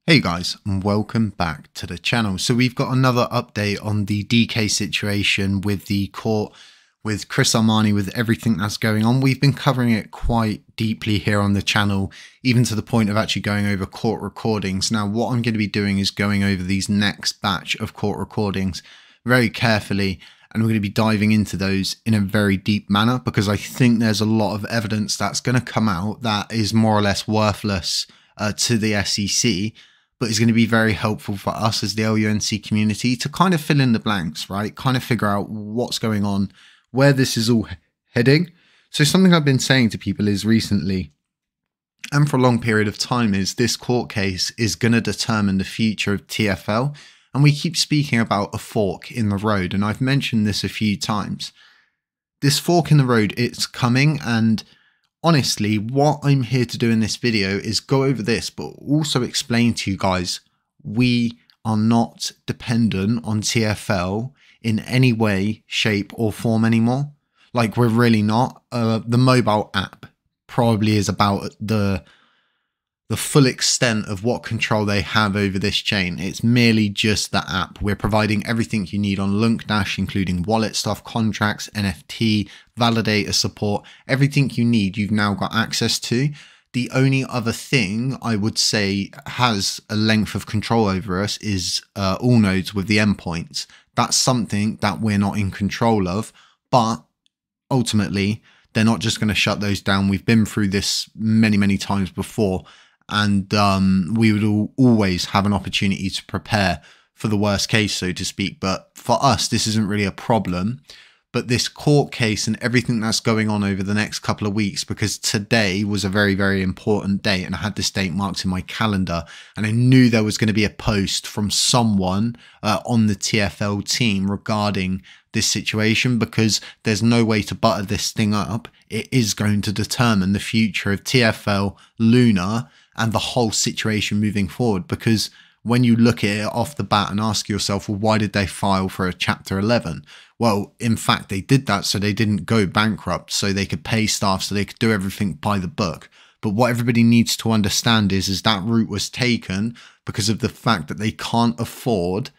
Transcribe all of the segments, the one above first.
Hey guys, and welcome back to the channel. So we've got another update on the DK situation with the court, with Chris Armani, with everything that's going on. We've been covering it quite deeply here on the channel, even to the point of actually going over court recordings. Now, what I'm going to be doing is going over these next batch of court recordings very carefully, and we're going to be diving into those in a very deep manner, because I think there's a lot of evidence that's going to come out that is more or less worthless to the SEC, but is going to be very helpful for us as the LUNC community to kind of fill in the blanks, right? Kind of figure out what's going on, where this is all heading. So something I've been saying to people is recently, and for a long period of time, is this court case is going to determine the future of TFL. And we keep speaking about a fork in the road, and I've mentioned this a few times. This fork in the road, it's coming, and honestly, what I'm here to do in this video is go over this, but also explain to you guys, we are not dependent on TFL in any way, shape or form anymore. Like, we're really not. The mobile app probably is about the full extent of what control they have over this chain. It's merely just the app. We're providing everything you need on LUNC Dash, including wallet stuff, contracts, NFT, validator support, everything you need, you've now got access to. The only other thing I would say has a length of control over us is all nodes with the endpoints. That's something that we're not in control of, but ultimately they're not just going to shut those down. We've been through this many times before. And we would always have an opportunity to prepare for the worst case, so to speak. But for us, this isn't really a problem. But this court case and everything that's going on over the next couple of weeks, because today was a very important day, and I had this date marked in my calendar, and I knew there was going to be a post from someone on the TFL team regarding this situation, because there's no way to butter this thing up. It is going to determine the future of TFL, Luna, and the whole situation moving forward. Because when you look at it off the bat and ask yourself, well, why did they file for a Chapter 11? Well, in fact, they did that so they didn't go bankrupt, so they could pay staff, so they could do everything by the book. But what everybody needs to understand is that route was taken because of the fact that they can't afford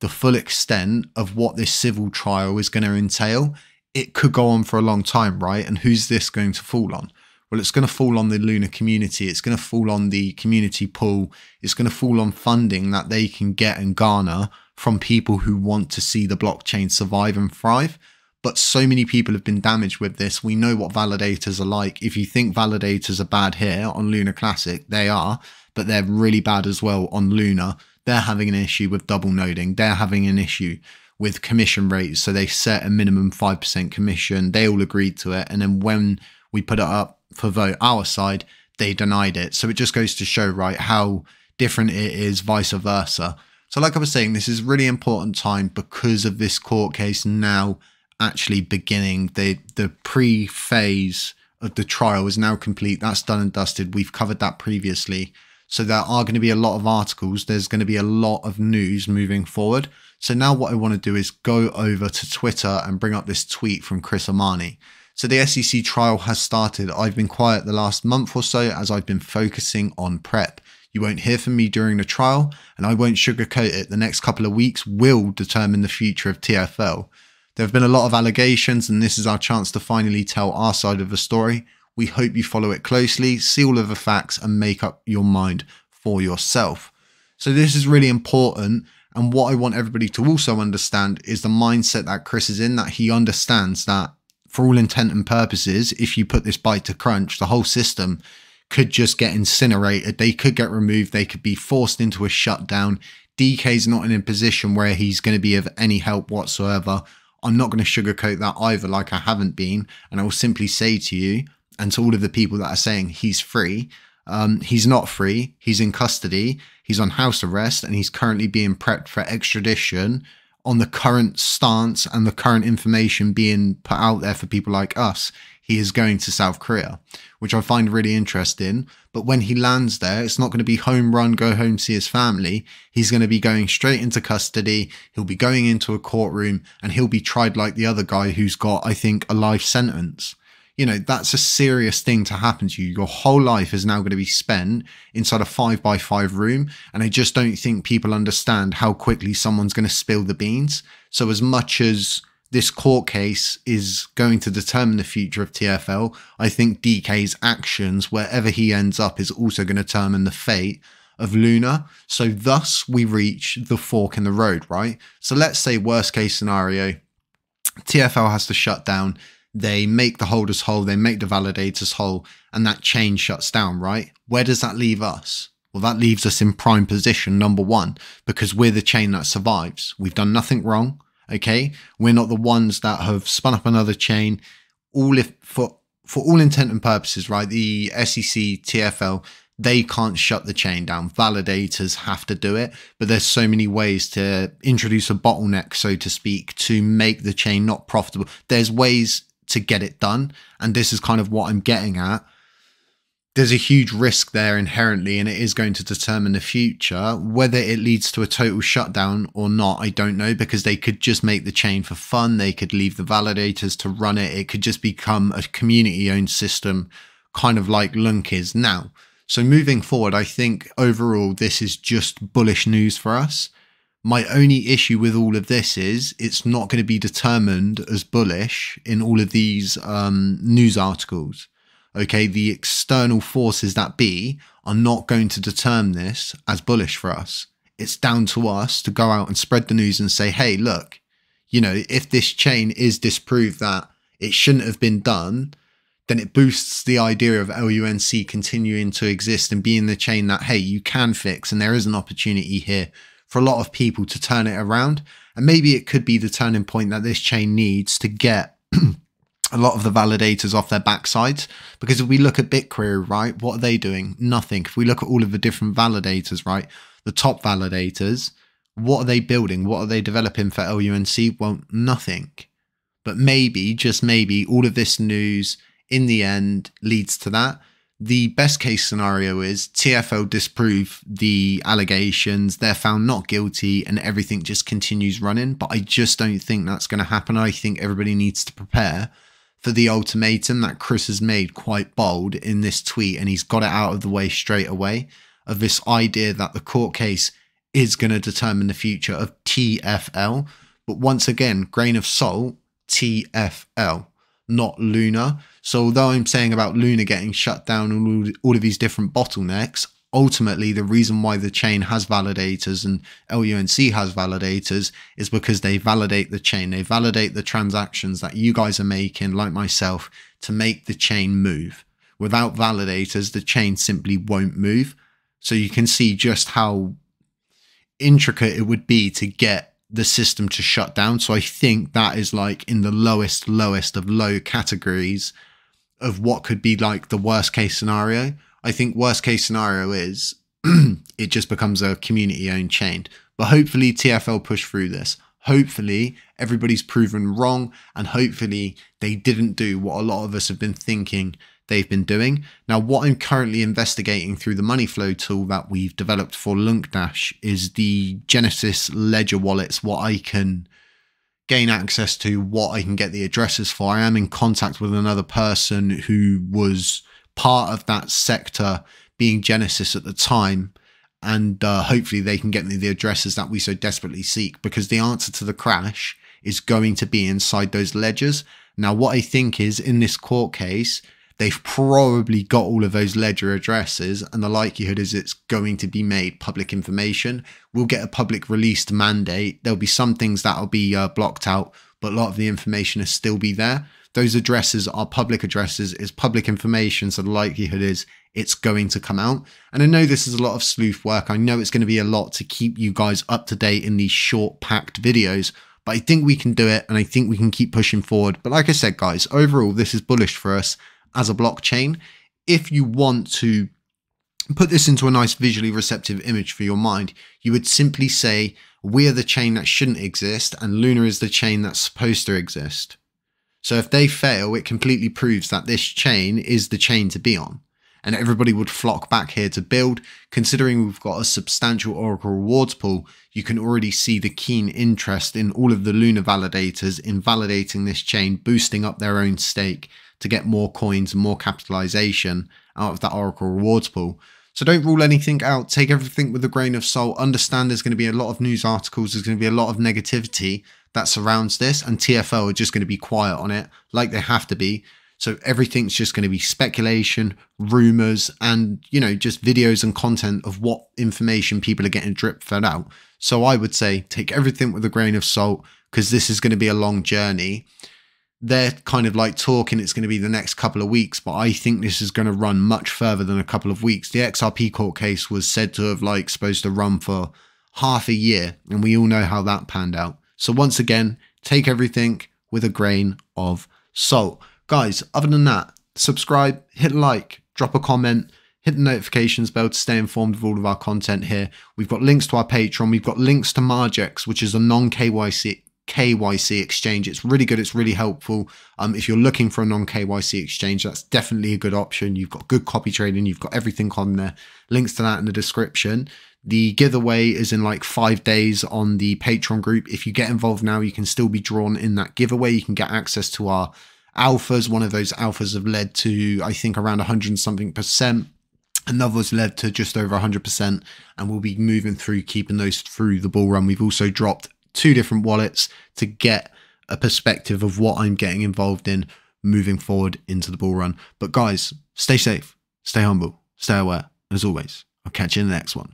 the full extent of what this civil trial is going to entail. It could go on for a long time, right? And who's this going to fall on? Well, it's going to fall on the Luna community. It's going to fall on the community pool. It's going to fall on funding that they can get and garner from people who want to see the blockchain survive and thrive. But so many people have been damaged with this. We know what validators are like. If you think validators are bad here on Luna Classic, they are, but they're really bad as well on Luna. They're having an issue with double noding. They're having an issue with commission rates. So they set a minimum 5% commission. They all agreed to it. And then when we put it up for vote our side, they denied it. So it just goes to show, right, how different it is, vice versa. So like I was saying, this is a really important time because of this court case now actually beginning. The pre-phase of the trial is now complete. That's done and dusted. We've covered that previously. So there are going to be a lot of articles. There's going to be a lot of news moving forward. So now what I want to do is go over to Twitter and bring up this tweet from Chris Armani. So the SEC trial has started. I've been quiet the last month or so as I've been focusing on prep. You won't hear from me during the trial, and I won't sugarcoat it. The next couple of weeks will determine the future of TFL. There have been a lot of allegations, and this is our chance to finally tell our side of the story. We hope you follow it closely, see all of the facts, and make up your mind for yourself. So this is really important. And what I want everybody to also understand is the mindset that Chris is in, that he understands that for all intent and purposes, if you put this bite to crunch, the whole system could just get incinerated. They could get removed. They could be forced into a shutdown. DK's not in a position where he's going to be of any help whatsoever. I'm not going to sugarcoat that either, like I haven't been. And I will simply say to you and to all of the people that are saying he's free, he's not free. He's in custody. He's on house arrest, and he's currently being prepped for extradition on the current stance and the current information being put out there for people like us. He is going to South Korea, which I find really interesting. But when he lands there, it's not going to be home run, go home, see his family. He's going to be going straight into custody. He'll be going into a courtroom, and he'll be tried like the other guy who's got, I think, a life sentence. you know, that's a serious thing to happen to you. Your whole life is now going to be spent inside a 5x5 room. And I just don't think people understand how quickly someone's going to spill the beans. So as much as this court case is going to determine the future of TFL, I think DK's actions, wherever he ends up, is also going to determine the fate of Luna. So thus we reach the fork in the road, right? So let's say worst case scenario, TFL has to shut down. They make the holders whole, they make the validators whole, and that chain shuts down, right? Where does that leave us? Well, that leaves us in prime position, number one, because we're the chain that survives. We've done nothing wrong. Okay, we're not the ones that have spun up another chain. For all intent and purposes, right? The SEC, TFL, they can't shut the chain down. Validators have to do it, but there's so many ways to introduce a bottleneck, so to speak, to make the chain not profitable. There's ways to get it done, and this is kind of what I'm getting at. There's a huge risk there inherently, and it is going to determine the future. Whether it leads to a total shutdown or not, I don't know, because they could just make the chain for fun. They could leave the validators to run it. It could just become a community-owned system, kind of like LUNC is now. So moving forward, I think overall, this is just bullish news for us. My only issue with all of this is it's not going to be determined as bullish in all of these news articles. Okay, the external forces that be are not going to determine this as bullish for us. It's down to us to go out and spread the news and say, hey, look, you know, if this chain is disproved that it shouldn't have been done, then it boosts the idea of LUNC continuing to exist and being the chain that, hey, you can fix, and there is an opportunity here for a lot of people to turn it around. And maybe it could be the turning point that this chain needs to get a lot of the validators off their backsides. Because if we look at BitQuery, right, what are they doing? Nothing. If we look at all of the different validators, right, the top validators, what are they building? What are they developing for LUNC? Well, nothing. But maybe, just maybe, all of this news in the end leads to that. The best case scenario is TFL disprove the allegations, they're found not guilty, and everything just continues running. But I just don't think that's going to happen. I think everybody needs to prepare for the ultimatum that Chris has made quite bold in this tweet, and he's got it out of the way straight away, of this idea that the court case is going to determine the future of TFL. But once again, grain of salt, TFL, not Luna. So although I'm saying about Luna getting shut down and all of these different bottlenecks, ultimately the reason why the chain has validators and LUNC has validators is because they validate the chain. They validate the transactions that you guys are making, like myself, to make the chain move. Without validators, the chain simply won't move. So you can see just how intricate it would be to get the system to shut down. So I think that is like in the lowest of low categories of what could be like the worst case scenario. I think worst case scenario is it just becomes a community owned chain. But hopefully TFL push through this. Hopefully everybody's proven wrong, and hopefully they didn't do what a lot of us have been thinking they've been doing. Now, what I'm currently investigating through the money flow tool that we've developed for LUNC Dash is the Genesis Ledger wallets, what I can gain access to, what I can get the addresses for. I am in contact with another person who was part of that sector being Genesis at the time, and hopefully they can get me the addresses that we so desperately seek, because the answer to the crash is going to be inside those ledgers. Now, what I think is in this court case, they've probably got all of those ledger addresses, and the likelihood is it's going to be made public information. We'll get a public released mandate. There'll be some things that'll be blocked out, but a lot of the information will still be there. Those addresses are public addresses, it's public information, so the likelihood is it's going to come out. And I know this is a lot of sleuth work. I know it's going to be a lot to keep you guys up to date in these short packed videos, but I think we can do it, and I think we can keep pushing forward. But like I said, guys, overall, this is bullish for us as a blockchain. If you want to put this into a nice visually receptive image for your mind, you would simply say, we are the chain that shouldn't exist, and Luna is the chain that's supposed to exist. So if they fail, it completely proves that this chain is the chain to be on. and everybody would flock back here to build. Considering we've got a substantial Oracle rewards pool, you can already see the keen interest in all of the Luna validators in validating this chain, boosting up their own stake to get more coins and more capitalization out of that Oracle rewards pool. So don't rule anything out. Take everything with a grain of salt. Understand there's going to be a lot of news articles. There's going to be a lot of negativity that surrounds this, and TFL are just going to be quiet on it like they have to be. So everything's just going to be speculation, rumors, and, you know, just videos and content of what information people are getting drip fed out. So I would say take everything with a grain of salt, because this is going to be a long journey. They're kind of like talking it's going to be the next couple of weeks, but I think this is going to run much further than a couple of weeks. The XRP court case was said to have like supposed to run for half a year, and we all know how that panned out. So once again, take everything with a grain of salt. Guys, other than that, subscribe, hit a like, drop a comment, hit the notifications bell to stay informed of all of our content here. We've got links to our Patreon. We've got links to Margex, which is a non-KYC exchange. It's really good. It's really helpful. If you're looking for a non-KYC exchange, that's definitely a good option. You've got good copy trading. You've got everything on there. Links to that in the description. The giveaway is in like 5 days on the Patreon group. If you get involved now, you can still be drawn in that giveaway. You can get access to our alphas. One of those alphas have led to, I think, around 100 and something %. Another's led to just over 100%, and we'll be moving through, keeping those through the bull run. We've also dropped 2 different wallets to get a perspective of what I'm getting involved in moving forward into the bull run. But guys, stay safe, stay humble, stay aware. As always, I'll catch you in the next one.